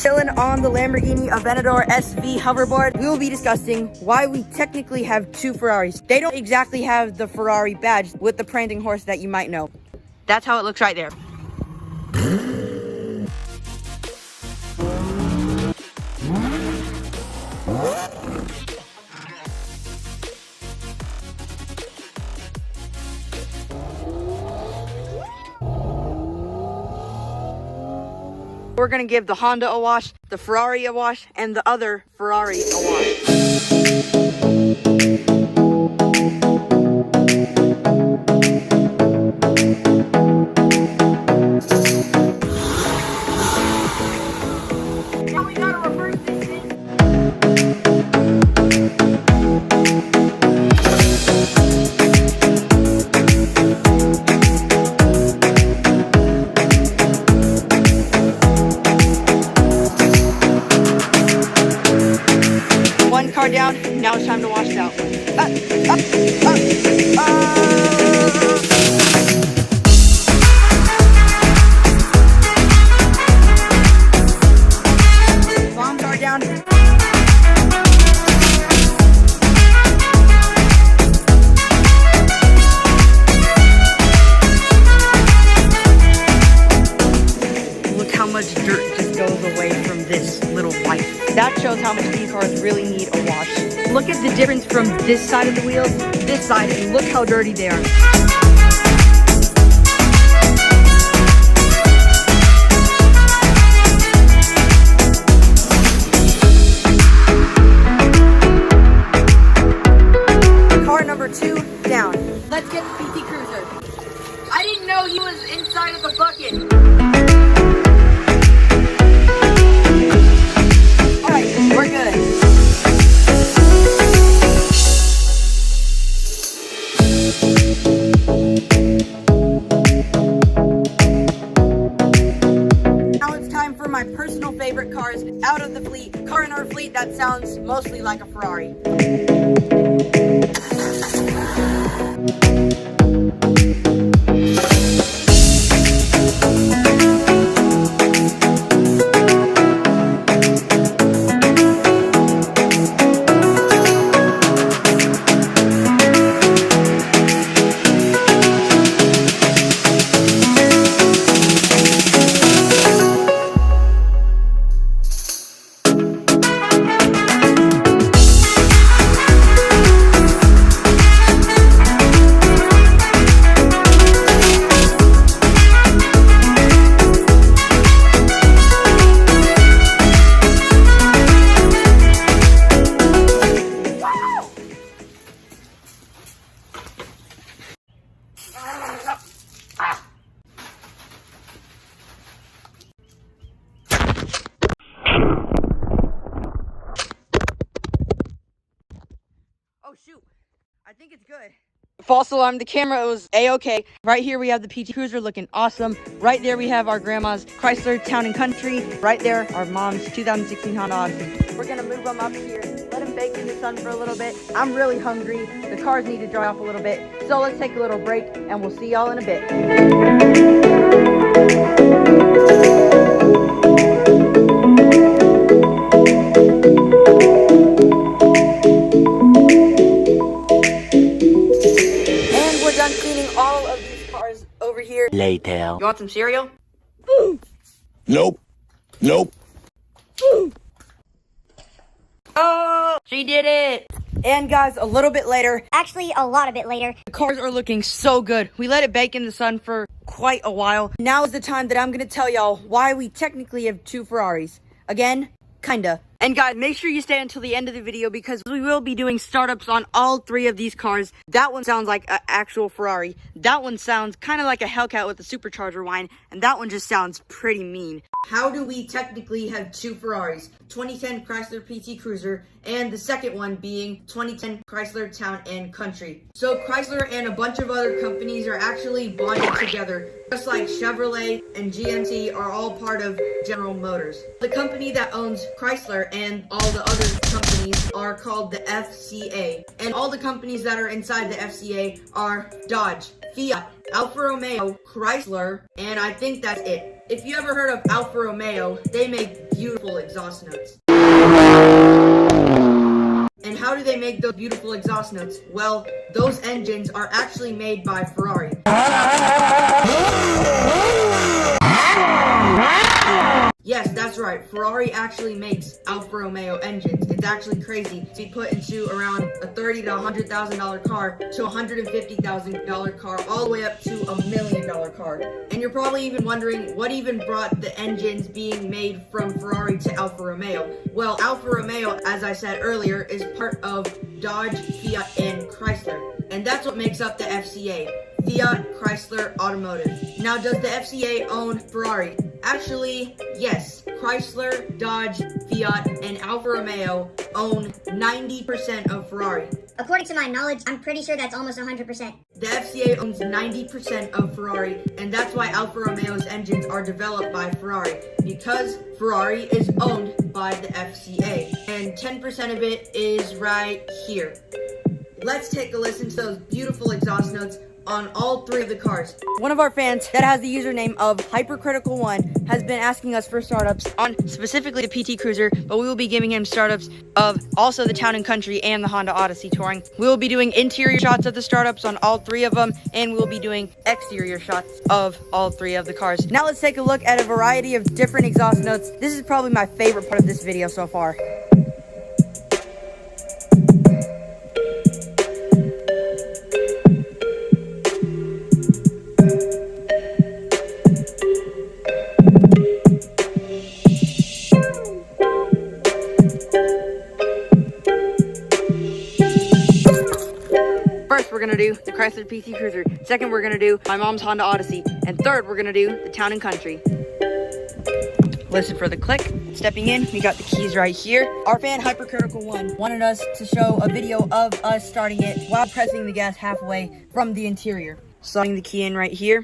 Chilling on the Lamborghini Aventador SV hoverboard, we will be discussing why we technically have two Ferraris. They don't exactly have the Ferrari badge with the prancing horse that you might know. That's how it looks right there. We're gonna give the Honda a wash, the Ferrari a wash, and the other Ferrari a wash. Now we gotta reverse this thing. One car down, now it's time to wash it out. Bombs are down. Look how much dirt just goes away from this little wipe. That shows how much these cars really need a wash. Look at the difference from this side of the wheels, this side, and look how dirty they are. Car number 2 down. Let's get the PT Cruiser. I didn't know he was inside of the bucket. We're good. Now it's time for my personal favorite cars out of the fleet. Car in our fleet that sounds mostly like a Ferrari. Oh shoot, I think it's good. False alarm, the camera was a-okay. Right here we have the PT Cruiser looking awesome. Right there we have our grandma's Chrysler Town and Country. Right there, our mom's 2016 Honda Odyssey. We're gonna move them up here, let them bake in the sun for a little bit. I'm really hungry, the cars need to dry off a little bit. So let's take a little break and we'll see y'all in a bit. All of these cars over here. Later. You want some cereal? Nope. Nope. Oh, she did it. And guys, a little bit later. Actually, a lot of it later. The cars are looking so good. We let it bake in the sun for quite a while. Now is the time that I'm going to tell y'all why we technically have two Ferraris. Again, kinda. And guys, make sure you stay until the end of the video because we will be doing startups on all three of these cars. That one sounds like an actual Ferrari. That one sounds kind of like a Hellcat with a supercharger whine. And that one just sounds pretty mean. How do we technically have two Ferraris? 2010 Chrysler PT Cruiser and the second one being 2010 Chrysler Town and Country. So Chrysler and a bunch of other companies are actually bonded together, just like Chevrolet and GMC are all part of General Motors. The company that owns Chrysler and all the other companies are called the FCA. And all the companies that are inside the FCA are Dodge, Fiat, Alfa Romeo, Chrysler, and I think that's it. If you ever heard of Alfa Romeo, they make beautiful exhaust notes. And how do they make those beautiful exhaust notes? Well, those engines are actually made by Ferrari. Yes, that's right. Ferrari actually makes Alfa Romeo engines. It's actually crazy to be put into around a $30,000 to $100,000 car to a $150,000 car all the way up to $1 million car. And you're probably even wondering what even brought the engines being made from Ferrari to Alfa Romeo. Well, Alfa Romeo, as I said earlier, is part of Dodge, Fiat, and Chrysler. And that's what makes up the FCA. Fiat, Chrysler, Automotive. Now, does the FCA own Ferrari? Actually, yes. Chrysler, Dodge, Fiat, and Alfa Romeo own 90% of Ferrari. According to my knowledge, I'm pretty sure that's almost 100%. The FCA owns 90% of Ferrari, and that's why Alfa Romeo's engines are developed by Ferrari, because Ferrari is owned by the FCA, and 10% of it is right here. Let's take a listen to those beautiful exhaust notes on all three of the cars. One of our fans that has the username of Hypercritical1 has been asking us for startups on specifically the PT Cruiser, but we will be giving him startups of also the Town & Country and the Honda Odyssey Touring. We will be doing interior shots of the startups on all three of them, and we will be doing exterior shots of all three of the cars. Now let's take a look at a variety of different exhaust notes. This is probably my favorite part of this video so far. First, we're gonna do the Chrysler PT Cruiser. Second, we're gonna do my mom's Honda Odyssey. And third, we're gonna do the Town & Country. Listen for the click. Stepping in, we got the keys right here. Our fan Hypercritical1 wanted us to show a video of us starting it while pressing the gas halfway from the interior. Sliding the key in right here.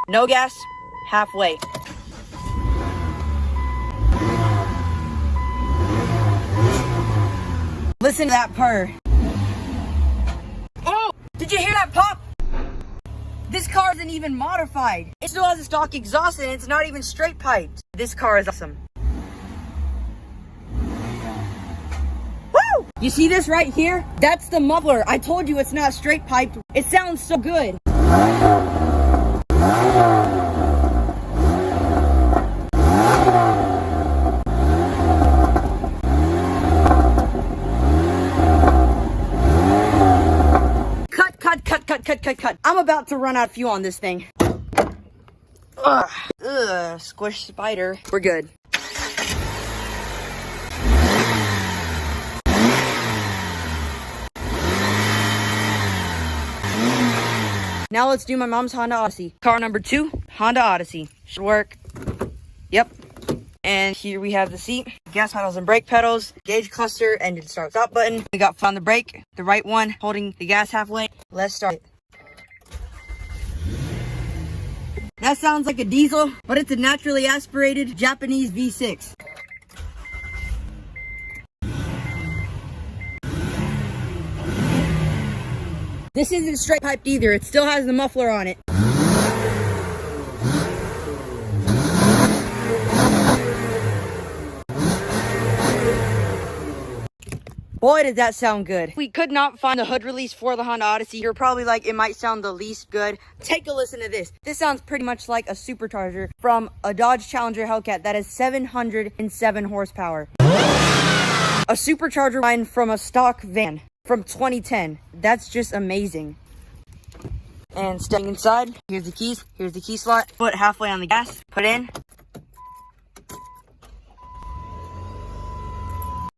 No gas, halfway. Listen to that purr. Oh, did you hear that pop? This car isn't even modified. It still has a stock exhaust and it's not even straight piped. This car is awesome. Woo! You see this right here? That's the muffler. I told you it's not straight piped. It sounds so good. Cut. I'm about to run out of fuel on this thing. Ugh, squish spider. We're good. Now let's do my mom's Honda Odyssey. Car number 2, Honda Odyssey. Should work. Yep. And here we have the seat, gas pedals and brake pedals, gauge cluster, engine start stop button. We got foot on the brake, the right one holding the gas halfway. Let's start it. That sounds like a diesel, but it's a naturally aspirated Japanese V6. This isn't straight piped either. It still has the muffler on it. Boy, did that sound good. We could not find the hood release for the Honda Odyssey. You're probably like, it might sound the least good. Take a listen to this. This sounds pretty much like a supercharger from a Dodge Challenger Hellcat that has 707 horsepower. A supercharger line from a stock van from 2010. That's just amazing. And stepping inside, here's the keys. Here's the key slot. Foot halfway on the gas. Put in.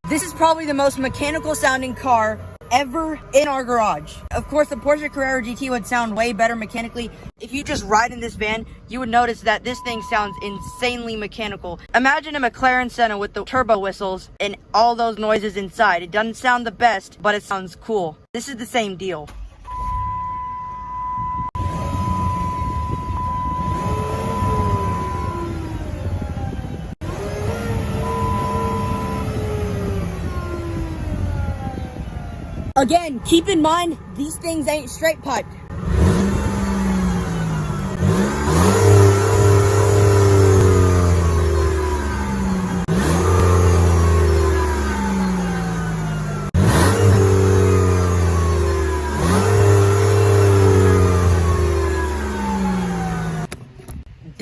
This is probably the most mechanical sounding car ever in our garage. Of course, the Porsche Carrera GT would sound way better mechanically. If you just ride in this van, you would notice that this thing sounds insanely mechanical. Imagine a McLaren Senna with the turbo whistles and all those noises inside. It doesn't sound the best, but it sounds cool. This is the same deal. Again, keep in mind, these things ain't straight piped.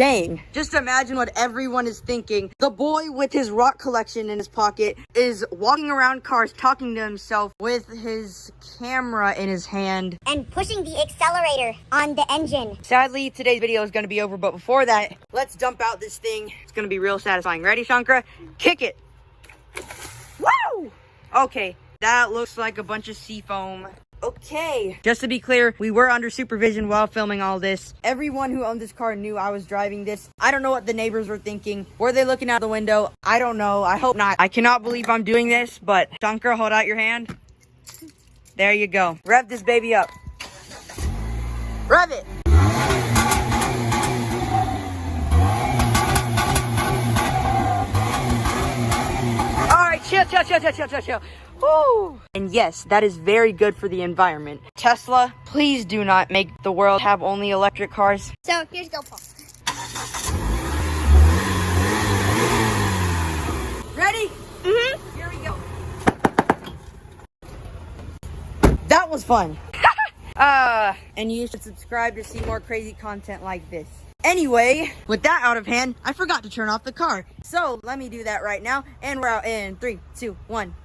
Dang. Just imagine what everyone is thinking. The boy with his rock collection in his pocket is walking around cars talking to himself with his camera in his hand. And pushing the accelerator on the engine. Sadly, today's video is going to be over, but before that, let's dump out this thing. It's going to be real satisfying. Ready, Shankara? Kick it. Woo! Okay, that looks like a bunch of seafoam. Okay, just to be clear, we were under supervision while filming all this. Everyone who owned this car knew I was driving this. I don't know what the neighbors were thinking. Were they looking out the window? I don't know. I hope not. I cannot believe I'm doing this, but Shankara, hold out your hand. There you go. Rev this baby up. Rev it. All right, chill. Woo. And yes, that is very good for the environment. Tesla, please do not make the world have only electric cars. So here's GoPro. Ready? Mm-hmm. Here we go. That was fun. And you should subscribe to see more crazy content like this. Anyway, with that out of hand, I forgot to turn off the car. So let me do that right now. And we're out in 3, 2, 1.